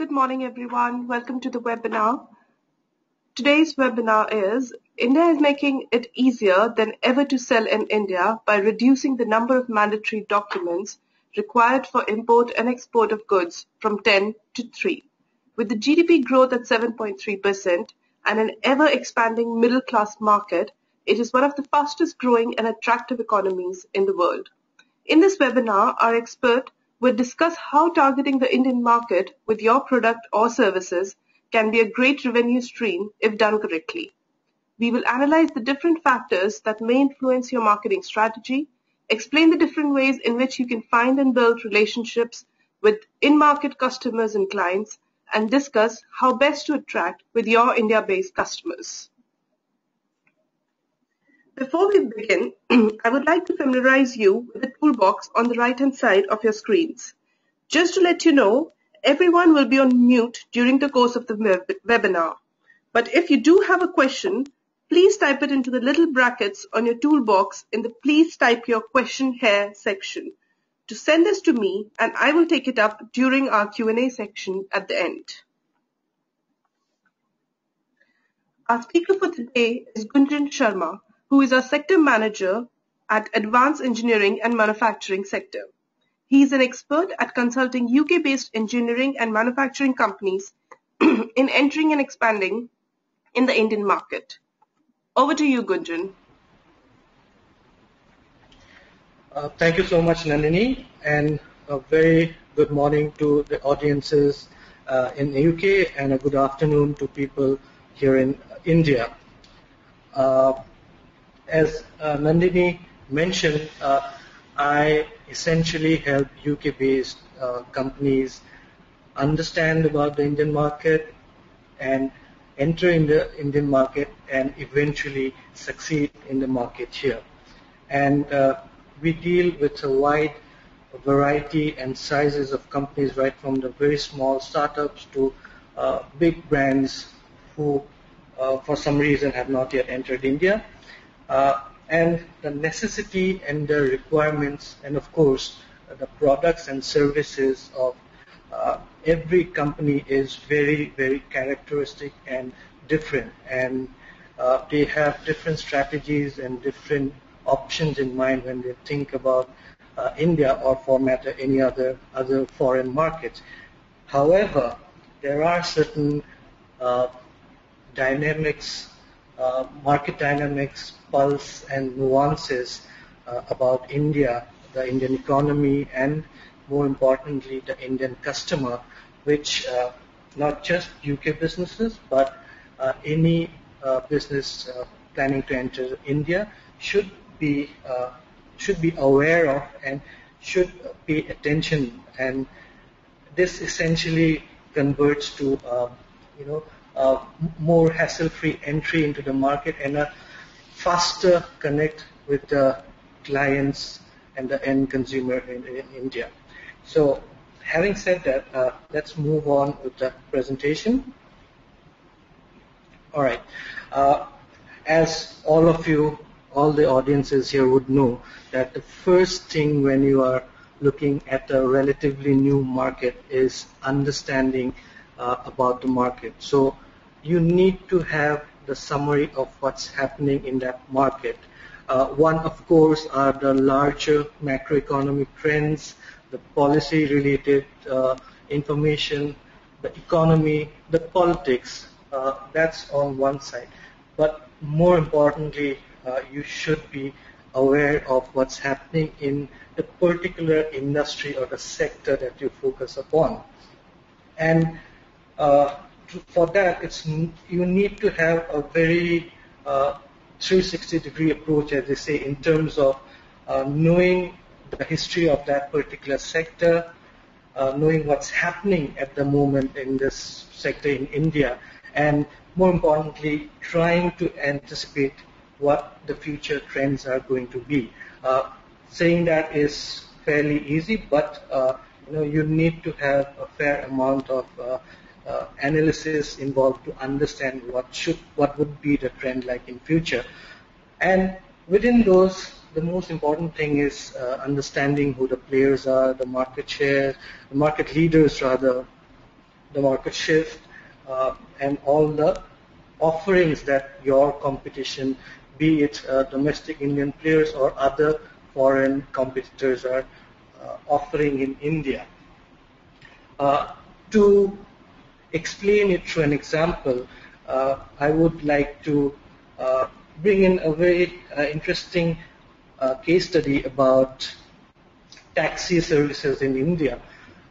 Good morning, everyone. Welcome to the webinar. Today's webinar is India is making it easier than ever to sell in India by reducing the number of mandatory documents required for import and export of goods from 10 to 3. With the GDP growth at 7.3% and an ever-expanding middle-class market, it is one of the fastest growing and attractive economies in the world. In this webinar, our expert will discuss how targeting the Indian market with your product or services can be a great revenue stream if done correctly. We will analyze the different factors that may influence your marketing strategy, explain the different ways in which you can find and build relationships with in-market customers and clients, and discuss how best to attract with your India-based customers. Before we begin, I would like to familiarize you with the toolbox on the right-hand side of your screens. Just to let you know, everyone will be on mute during the course of the webinar. But if you do have a question, please type it into the little brackets on your toolbox in the Please Type Your Question Here section to send this to me, and I will take it up during our Q&A section at the end. Our speaker for today is Gunjan Sharma, who is our sector manager at Advanced Engineering and Manufacturing sector. He is an expert at consulting UK-based engineering and manufacturing companies in entering and expanding in the Indian market. Over to you, Gunjan. Thank you so much, Nandini, and a very good morning to the audiences in the UK and a good afternoon to people here in India. As Nandini mentioned, I essentially help UK-based companies understand about the Indian market and enter in the Indian market and eventually succeed in the market here. And we deal with a wide variety and sizes of companies, right from the very small startups to big brands who for some reason have not yet entered India. And the necessity and the requirements and of course the products and services of every company is very, very characteristic and different, and they have different strategies and different options in mind when they think about India or for matter any other foreign markets. However, there are certain dynamics, market dynamics, pulse and nuances about India, the Indian economy, and more importantly the Indian customer, which not just UK businesses but any business planning to enter India should be aware of and should pay attention. And this essentially converts to more hassle-free entry into the market and a faster connect with the clients and the end consumer in India. So having said that, let's move on with the presentation. All right. As all of you, all the audiences here would know, that the first thing when you are looking at a relatively new market is understanding about the market. So you need to have the summary of what's happening in that market. One, of course, are the larger macroeconomic trends, the policy-related information, the economy, the politics. That's on one side. But more importantly, you should be aware of what's happening in the particular industry or the sector that you focus upon. And for that, you need to have a very 360-degree approach, as they say, in terms of knowing the history of that particular sector, knowing what's happening at the moment in this sector in India, and more importantly, trying to anticipate what the future trends are going to be. Saying that is fairly easy, but you need to have a fair amount of analysis involved to understand what would be the trend like in future. And within those, the most important thing is understanding who the players are, the market share, the market leaders rather, the market shift, and all the offerings that your competition, be it domestic Indian players or other foreign competitors, are offering in India. To explain it through an example, I would like to bring in a very interesting case study about taxi services in India,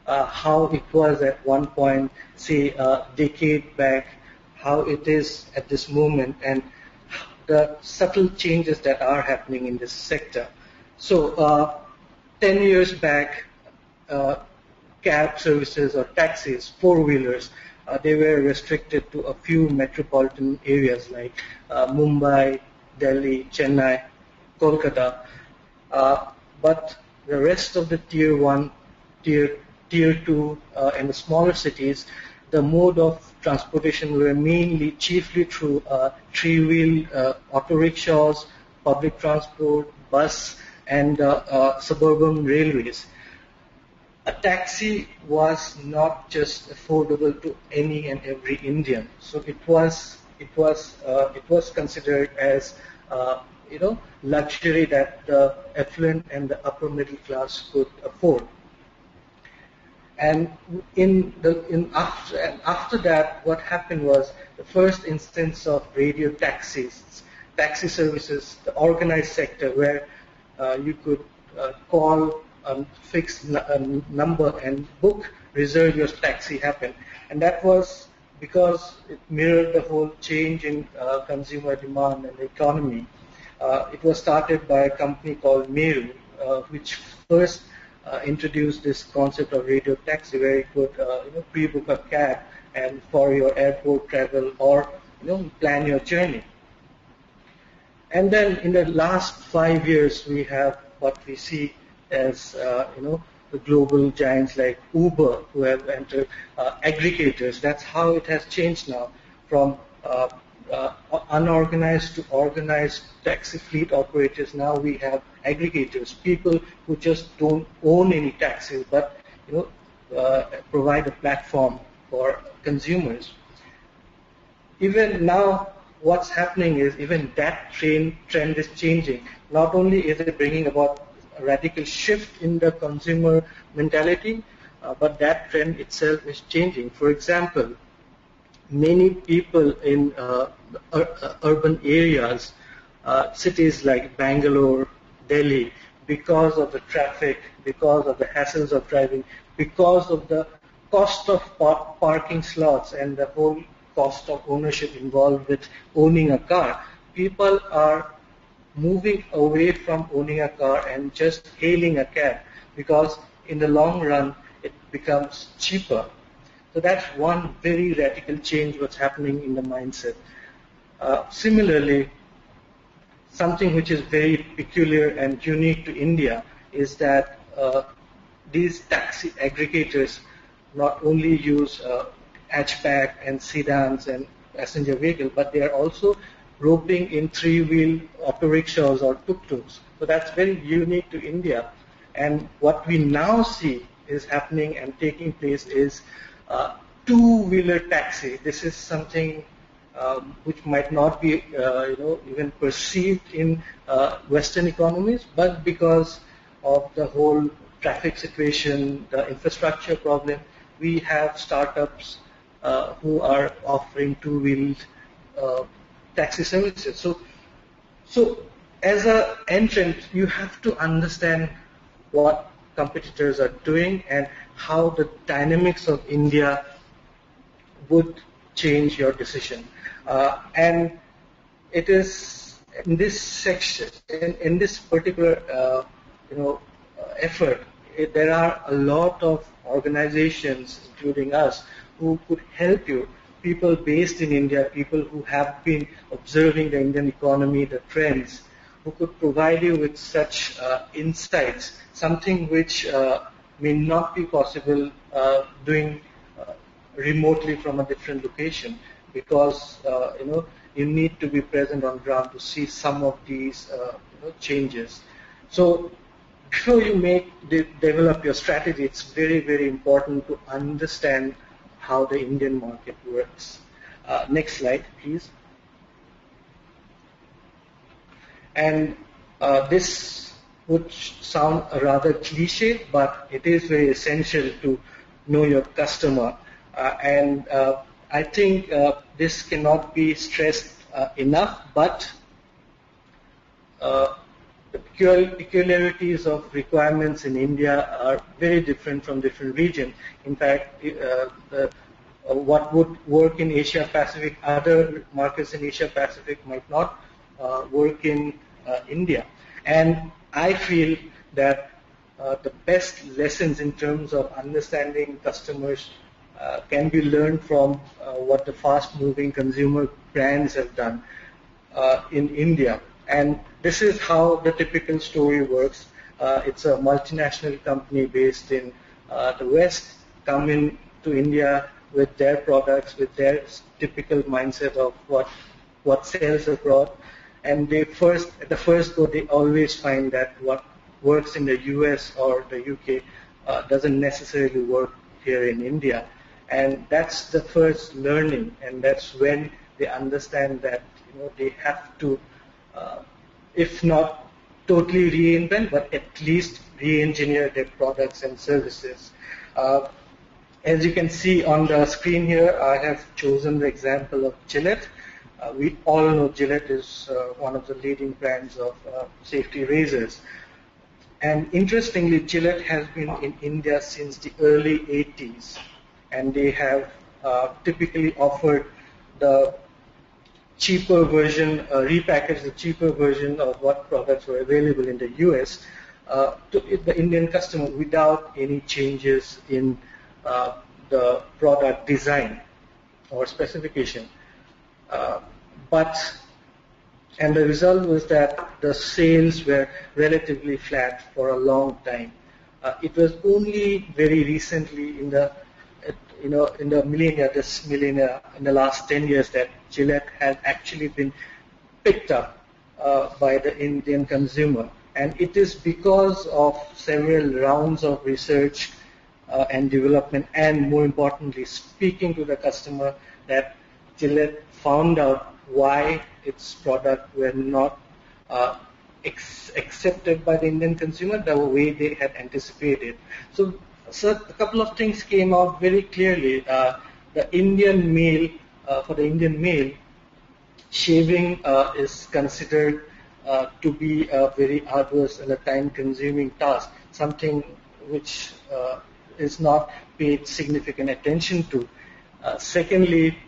how it was at one point, say a decade back, how it is at this moment, and the subtle changes that are happening in this sector. So 10 years back, cab services or taxis, four-wheelers, they were restricted to a few metropolitan areas like Mumbai, Delhi, Chennai, Kolkata. But the rest of the tier 1, tier 2, and the smaller cities, the mode of transportation were chiefly through three-wheel auto rickshaws, public transport, bus, and suburban railways. A taxi was not just affordable to any and every Indian, so it was considered as luxury that the affluent and the upper middle class could afford. And after that, what happened was the first instance of radio taxi services, the organized sector, where you could call a fixed number and reserve your taxi happened. And that was because it mirrored the whole change in consumer demand and the economy. It was started by a company called Meru, which first introduced this concept of radio taxi, where you could pre-book a cab and for your airport travel or plan your journey. And then in the last 5 years, we have what we see as the global giants like Uber, who have entered aggregators. That's how it has changed now, from unorganized to organized taxi fleet operators. Now we have aggregators, people who just don't own any taxis, but provide a platform for consumers. Even now, what's happening is even that trend is changing. Not only is it bringing about a radical shift in the consumer mentality, but that trend itself is changing. For example, many people in urban areas, cities like Bangalore, Delhi, because of the traffic, because of the hassles of driving, because of the cost of parking slots and the whole cost of ownership involved with owning a car, people are moving away from owning a car and just hailing a cab, because in the long run it becomes cheaper. So that's one very radical change what's happening in the mindset. Similarly, something which is very peculiar and unique to India is that these taxi aggregators not only use hatchback and sedans and passenger vehicles, but they are also roping in three-wheel auto rickshaws or tuk-tuks. So that's very unique to India. And what we now see is happening and taking place is two-wheeler taxi. This is something which might not be even perceived in Western economies, but because of the whole traffic situation, the infrastructure problem, we have startups who are offering two-wheeled taxi services. So as an entrant, you have to understand what competitors are doing and how the dynamics of India would change your decision. And it is in this section, in this particular effort, there are a lot of organizations, including us, who could help you. People based in India, people who have been observing the Indian economy, the trends, who could provide you with such insights, something which may not be possible doing remotely from a different location, because you need to be present on ground to see some of these changes. So before you develop your strategy, it's very, very important to understand how the Indian market works. Next slide, please. And this would sound rather cliche, but it is very essential to know your customer. And I think this cannot be stressed enough, but the peculiarities of requirements in India are very different from different regions. In fact, what would work in Asia Pacific, other markets in Asia Pacific might not work in India. And I feel that the best lessons in terms of understanding customers can be learned from what the fast-moving consumer brands have done in India. And this is how the typical story works. It's a multinational company based in the West, coming to India with their products, with their typical mindset of what sells abroad. And at the first go, they always find that what works in the US or the UK doesn't necessarily work here in India. And that's the first learning, and that's when they understand that they have to, if not totally reinvent, but at least re-engineer their products and services. As you can see on the screen here, I have chosen the example of Gillette. We all know Gillette is one of the leading brands of safety razors. And interestingly, Gillette has been in India since the early 80s. And they have typically offered the cheaper version, repackaged the cheaper version of what products were available in the US to the Indian customer without any changes in the product design or specification. And the result was that the sales were relatively flat for a long time. It was only very recently in the millennia, in the last 10 years, that Gillette has actually been picked up by the Indian consumer. And it is because of several rounds of research and development, and more importantly, speaking to the customer, that Gillette found out why its product were not accepted by the Indian consumer the way they had anticipated. So a couple of things came out very clearly. The Indian male, for the Indian male, shaving is considered to be a very arduous and a time-consuming task, something which is not paid significant attention to. Secondly,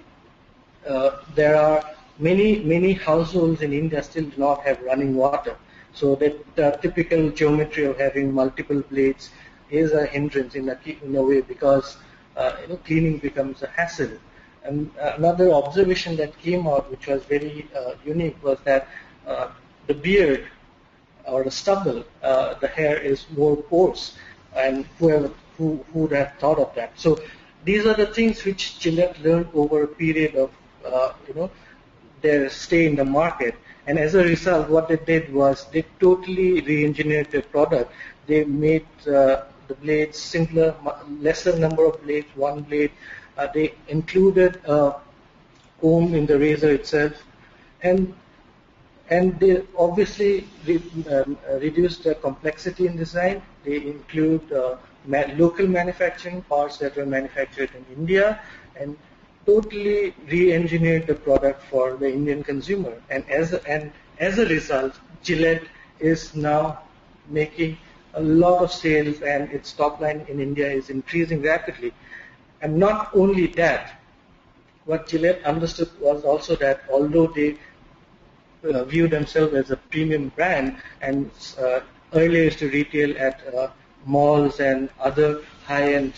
there are many households in India still do not have running water. So that the typical geometry of having multiple blades is a hindrance in a way, because cleaning becomes a hassle. And another observation that came out, which was very unique, was that the beard or the stubble, the hair is more coarse, and who would have thought of that? So these are the things which Gillette learned over a period of their stay in the market. And as a result, what they did was they totally re-engineered their product. They made the blades simpler, lesser number of blades, one blade. They included a comb in the razor itself, and they obviously reduced the complexity in design. They include local manufacturing, parts that were manufactured in India, and totally re-engineered the product for the Indian consumer. And as a result, Gillette is now making a lot of sales, and its top line in India is increasing rapidly. And not only that, what Gillette understood was also that although they view themselves as a premium brand, and earlier used to retail at malls and other high-end,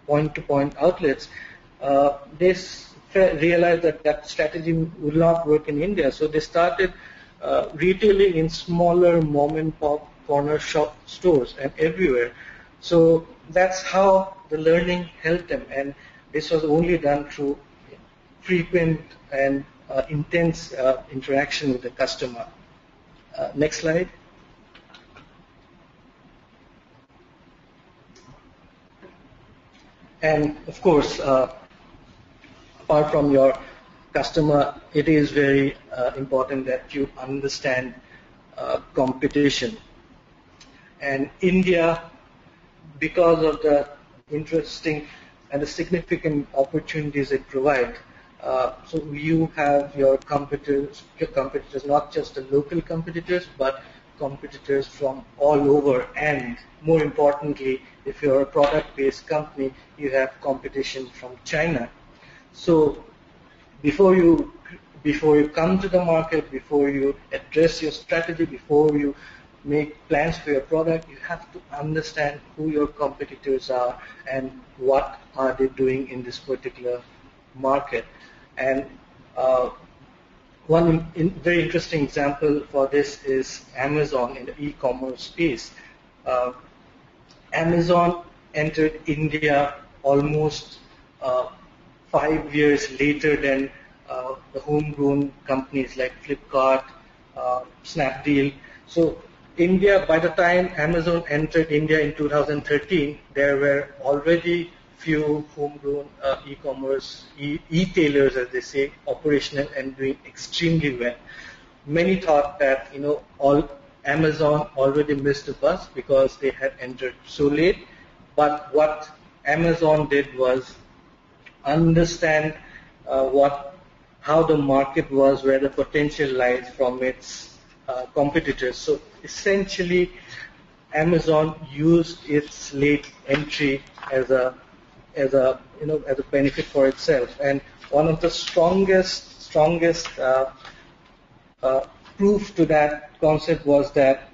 point-to-point outlets, they realized that strategy would not work in India. So they started retailing in smaller mom-and-pop corner shop stores and everywhere. So that's how the learning helped them, and this was only done through frequent and intense interaction with the customer. Next slide. And of course, apart from your customer, it is very important that you understand competition. And India, because of the interesting and the significant opportunities it provides, so you have your competitors, not just the local competitors, but competitors from all over. And more importantly, if you're a product-based company, you have competition from China. So before you come to the market, before you address your strategy, before you make plans for your product, you have to understand who your competitors are and what are they doing in this particular market. And one very interesting example for this is Amazon in the e-commerce space. Uh, Amazon entered India almost 5 years later than the homegrown companies like Flipkart, Snapdeal. So India, by the time Amazon entered India in 2013, there were already few homegrown e-commerce, e-tailers, as they say, operational and doing extremely well. Many thought that all Amazon already missed the bus because they had entered so late. But what Amazon did was understand how the market was, where the potential lies from its competitors. So essentially, Amazon used its late entry as a benefit for itself. And one of the strongest proof to that concept was that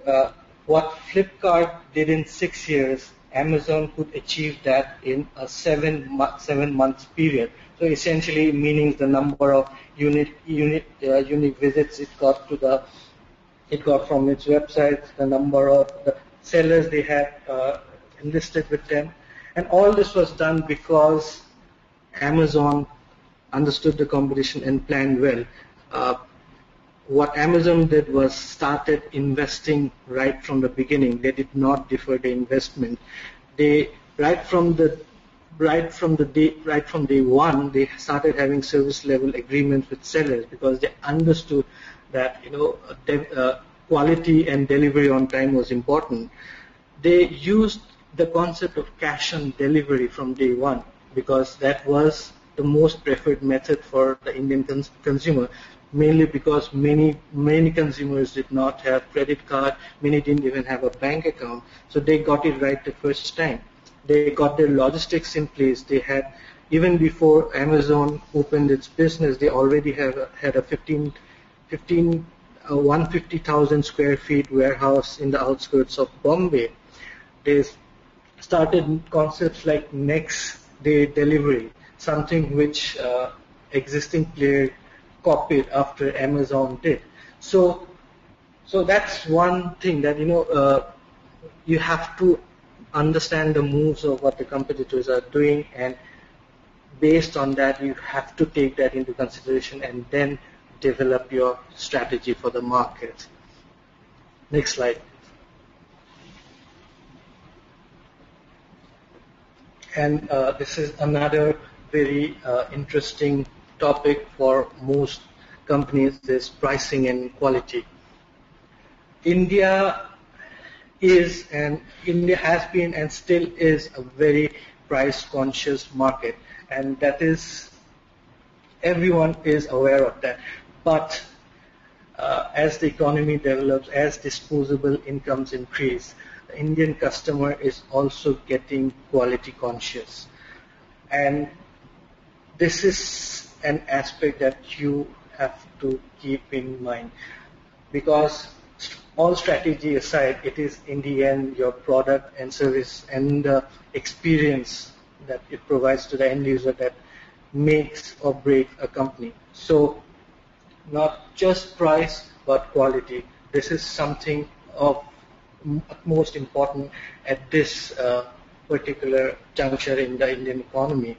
what Flipkart did in 6 years, Amazon could achieve that in a 7 months period. So essentially, meaning the number of unique visits it got from its website, the number of the sellers they had enlisted with them, and all this was done because Amazon understood the competition and planned well. What Amazon did was started investing right from the beginning. They did not defer the investment. They right from day one, they started having service level agreements with sellers because they understood that quality and delivery on time was important. They used the concept of cash on delivery from day one because that was the most preferred method for the Indian consumer, mainly because many consumers did not have credit card, many didn't even have a bank account, so they got it right the first time. They got their logistics in place. They had, even before Amazon opened its business, they already had a 150,000 square feet warehouse in the outskirts of Bombay. They started concepts like next day delivery, something which existing player copied after Amazon did. So that's one thing that you have to understand the moves of what the competitors are doing, and based on that you have to take that into consideration and then develop your strategy for the market. Next slide. And this is another very interesting topic for most companies, is pricing and quality. India has been and still is a very price conscious market, and that is, everyone is aware of that. But as the economy develops, as disposable incomes increase, the Indian customer is also getting quality conscious. And this is an aspect that you have to keep in mind, because all strategy aside, it is in the end your product and service and the experience that it provides to the end user that makes or breaks a company. So not just price, but quality. This is something of most important at this particular juncture in the Indian economy.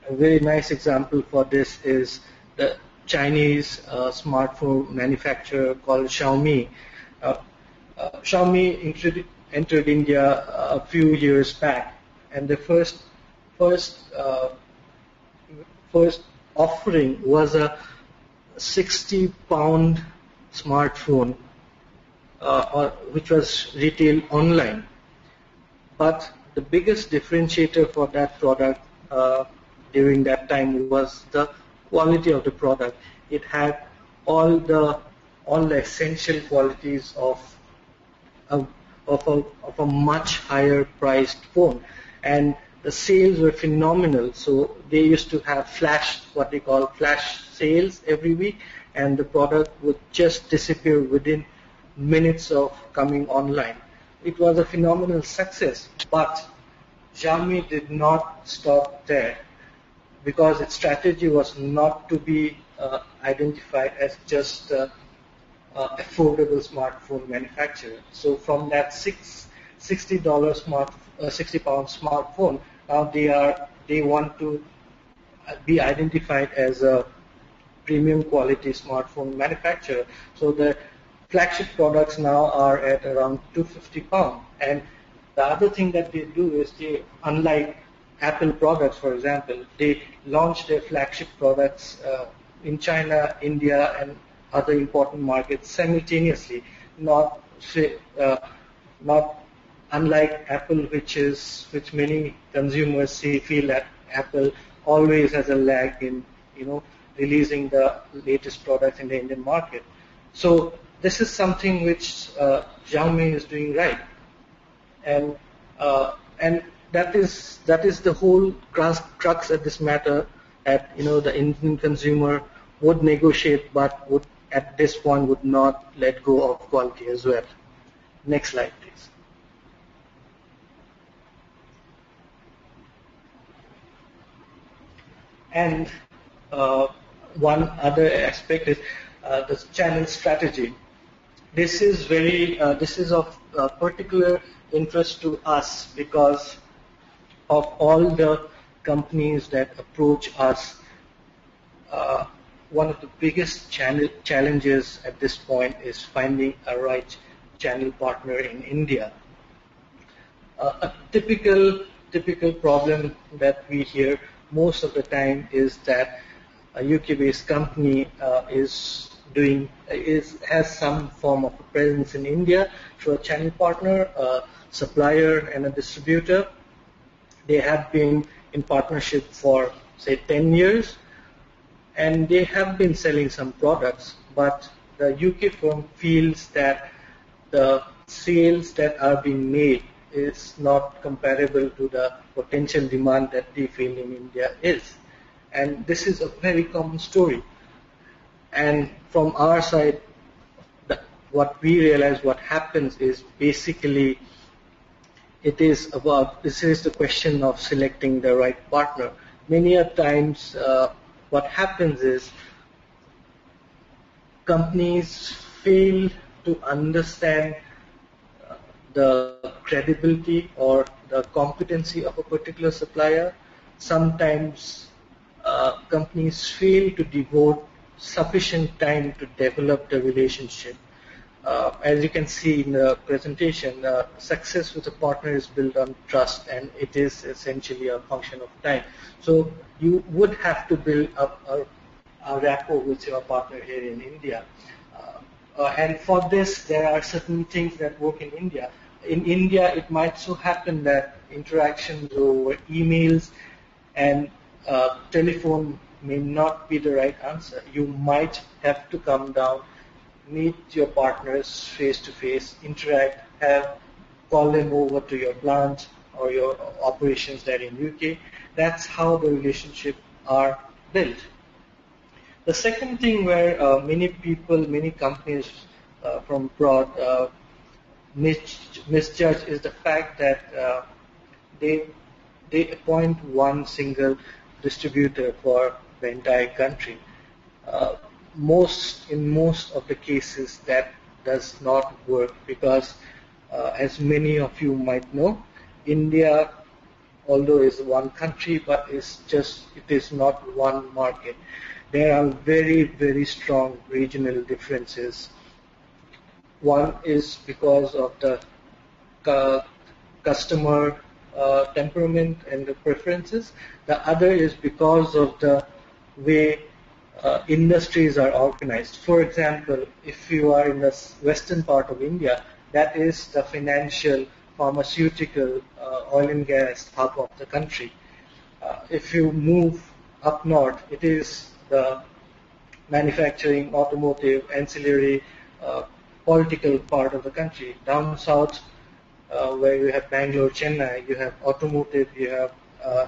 A very nice example for this is the Chinese smartphone manufacturer called Xiaomi. Xiaomi entered India a few years back, and the first first first offering was a 60-pound smartphone, which was retailed online. But the biggest differentiator for that product during that time was the quality of the product. It had all the essential qualities of a, of a much higher priced phone, and the sales were phenomenal. So they used to have what they call flash sales every week, and the product would just disappear within minutes of coming online. It was a phenomenal success, but Xiaomi did not stop there, because its strategy was not to be identified as just affordable smartphone manufacturer. So from that $60 smartphone, now they want to be identified as a premium quality smartphone manufacturer. So the flagship products now are at around £250. And the other thing that they do is unlike Apple products, for example, they launch their flagship products in China, India, and other important markets simultaneously. Not unlike Apple, which many consumers feel that Apple always has a lag in releasing the latest products in the Indian market. So this is something which Xiaomi is doing right, and that is the whole crux at this matter. That the Indian consumer would negotiate, but would at this point would not let go of quality as well. Next slide, please. And one other aspect is the channel strategy. This is of particular interest to us because of all the companies that approach us. One of the biggest challenges at this point is finding a right channel partner in India. A typical problem that we hear most of the time is that a UK-based company has some form of a presence in India through a channel partner, a supplier, and a distributor. They have been in partnership for, say, 10 years, and they have been selling some products, but the UK firm feels that the sales that are being made is not comparable to the potential demand that they feel in India is. And this is a very common story. And from our side, what we realize what happens is basically this is the question of selecting the right partner. Many a times what happens is companies fail to understand the credibility or the competency of a particular supplier. Sometimes companies fail to devote sufficient time to develop the relationship. As you can see in the presentation, success with a partner is built on trust, and it is essentially a function of time. So you would have to build up a rapport with your partner here in India. And for this, there are certain things that work in India. In India, it might so happen that interactions over emails and telephone may not be the right answer. You might have to come down, meet your partners face to face, interact, call them over to your plant or your operations there in UK. That's how the relationship are built. The second thing where many companies from abroad misjudge is the fact that they appoint one single distributor for the entire country. In most of the cases, that does not work because, as many of you might know, India, although is one country, but it is not one market. There are very, very strong regional differences. One is because of the customer temperament and the preferences. The other is because of the way industries are organized. For example, if you are in the western part of India, that is the financial, pharmaceutical, oil and gas hub of the country. If you move up north, it is the manufacturing, automotive, ancillary, political part of the country. Down south, where you have Bangalore, Chennai, you have automotive, you have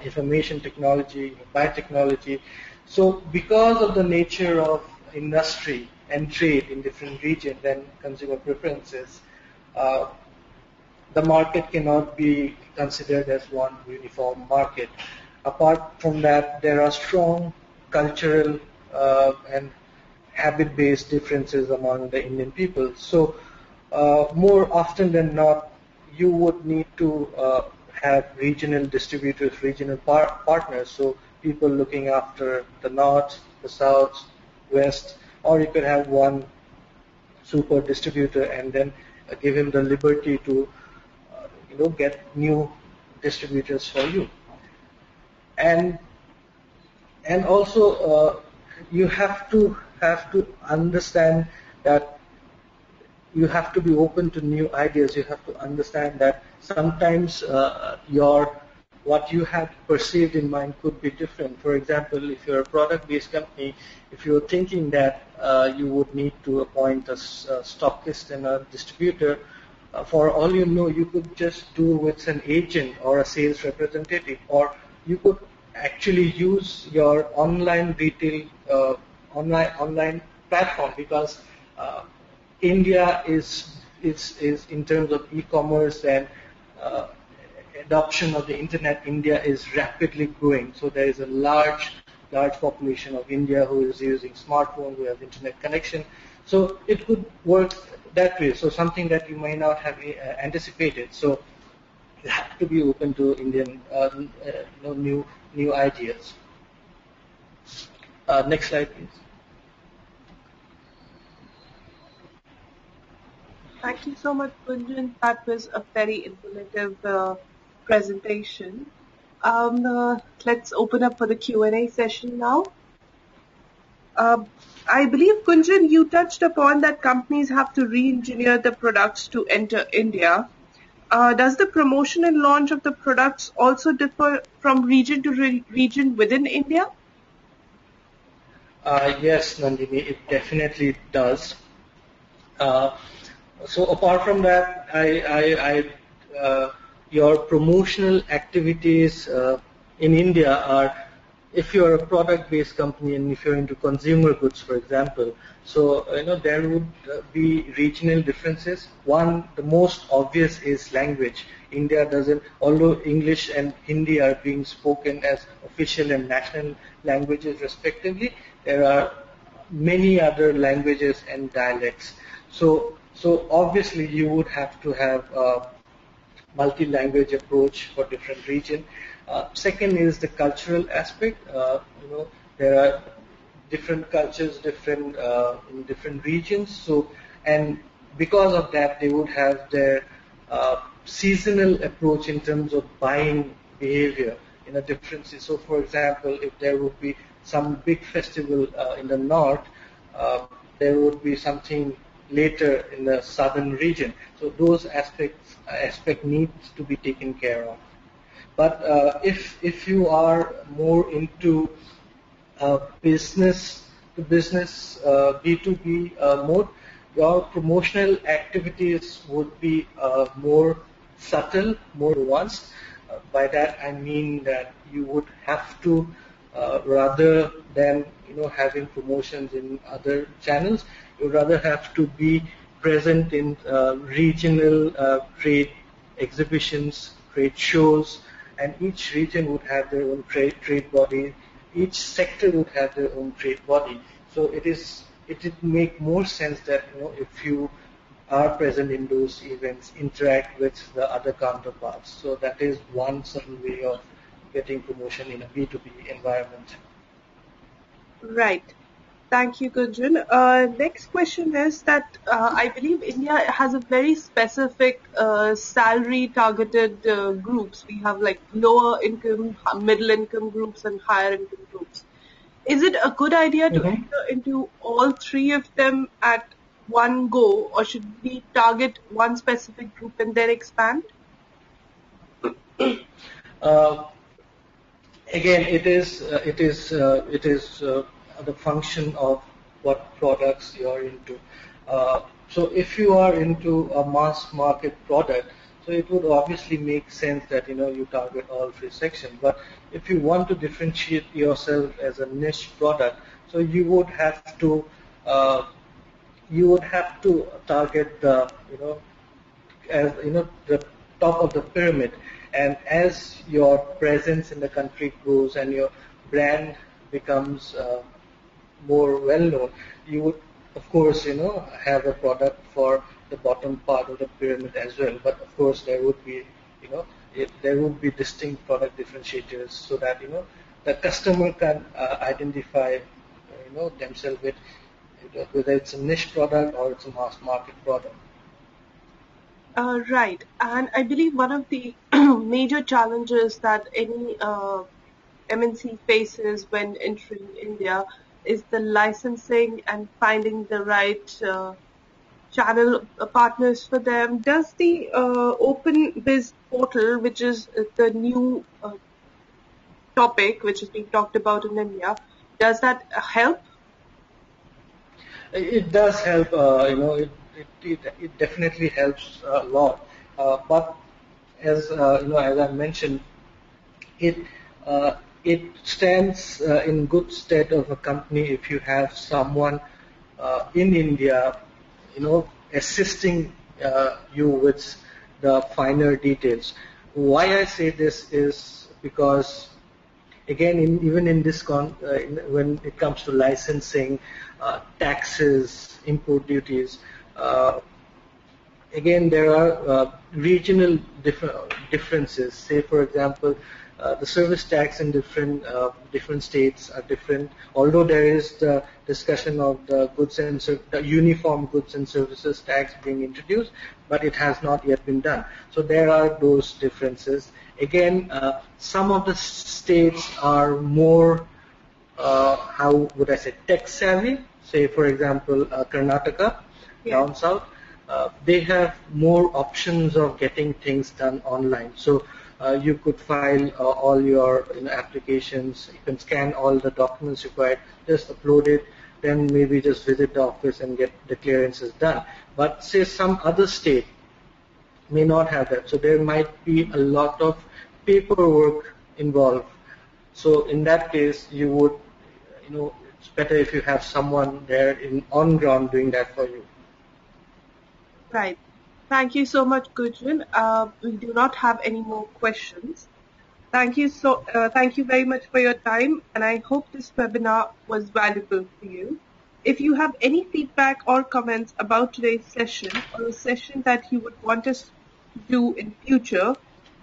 information technology, biotechnology. So because of the nature of industry and trade in different regions and consumer preferences, the market cannot be considered as one uniform market. Apart from that, there are strong cultural and habit-based differences among the Indian people. So more often than not, you would need to have regional distributors, regional partners, so people looking after the north, the south, west, or you could have one super distributor and then give him the liberty to get new distributors for you. And also you have to understand that you have to be open to new ideas. You have to understand that sometimes what you had perceived in mind could be different. For example, if you're a product-based company, if you're thinking that you would need to appoint a stockist and a distributor, for all you know, you could just do with an agent or a sales representative, or you could actually use your online retail online platform, because India is in terms of e-commerce and adoption of the internet, India is rapidly growing. So there is a large population of India who is using smartphone, who have internet connection. So it could work that way. So something that you may not have anticipated. So you have to be open to Indian new ideas. Next slide, please. Thank you so much, Gunjan. That was a very informative presentation. Let's open up for the Q&A session now. I believe, Gunjan, you touched upon that companies have to re-engineer the products to enter India. Does the promotion and launch of the products also differ from region to region within India? Yes, Nandini, it definitely does. So apart from that, your promotional activities in India are, if you're a product-based company and if you're into consumer goods, for example, so there would be regional differences. One, the most obvious is language. India doesn't, although English and Hindi are being spoken as official and national languages respectively, there are many other languages and dialects. So obviously you would have to have a multi-language approach for different regions. Second is the cultural aspect. There are different cultures, in different regions. So, and because of that, they would have their seasonal approach in terms of buying behavior in a different. So, for example, if there would be some big festival in the north, there would be something later in the southern region. So those aspect needs to be taken care of. But if you are more into business to business, B2B mode, your promotional activities would be more subtle, more nuanced. By that I mean that you would have to, rather than having promotions in other channels, you rather have to be present in regional trade exhibitions, trade shows, and each region would have their own trade body. Each sector would have their own trade body. So it would make more sense that if you are present in those events, interact with the other counterparts. So that is one certain way of getting promotion in a B2B environment. Right. Thank you, Gunjan. Next question is that I believe India has a very specific salary targeted groups. We have like lower income, middle income groups and higher income groups. Is it a good idea to Mhm. enter into all three of them at one go, or should we target one specific group and then expand? Uh, Again, it is the function of what products you are into. So if you are into a mass market product, so it would obviously make sense that you target all three sections. But if you want to differentiate yourself as a niche product, so uh, you would have to target the as the top of the pyramid, and as your presence in the country grows and your brand becomes more well known, you would of course have a product for the bottom part of the pyramid as well. But of course there would be there would be distinct product differentiators so that the customer can identify themselves with whether it's a niche product or it's a mass market product. Right. And I believe one of the major challenges that any MNC faces when entering India is the licensing and finding the right channel partners for them. Does the Open Biz portal, which is the new topic which is being talked about in India, does that help? It does help, it definitely helps a lot. But as I mentioned, it it stands in good stead of a company if you have someone in India, assisting you with the finer details. Why I say this is because again, even in this when it comes to licensing, taxes, import duties, uh, again there are regional differences. Say, for example, the service tax in different states are different. Although there is the discussion of the uniform goods and services tax being introduced, but it has not yet been done. So there are those differences. Again, some of the states are more how would I say, tech savvy. Say, for example, Karnataka, Yeah. down south, they have more options of getting things done online. So you could file all your applications. You can scan all the documents required, just upload it, then maybe just visit the office and get the clearances done. But say some other state may not have that. So there might be a lot of paperwork involved. So in that case, it's better if you have someone there in on ground doing that for you. Right. Thank you so much, Gujran. We do not have any more questions. Thank you very much for your time, and I hope this webinar was valuable for you. If you have any feedback or comments about today's session or a session that you would want us to do in future,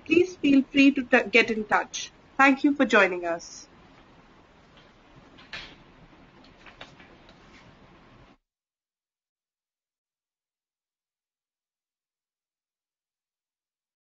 please feel free to get in touch. Thank you for joining us.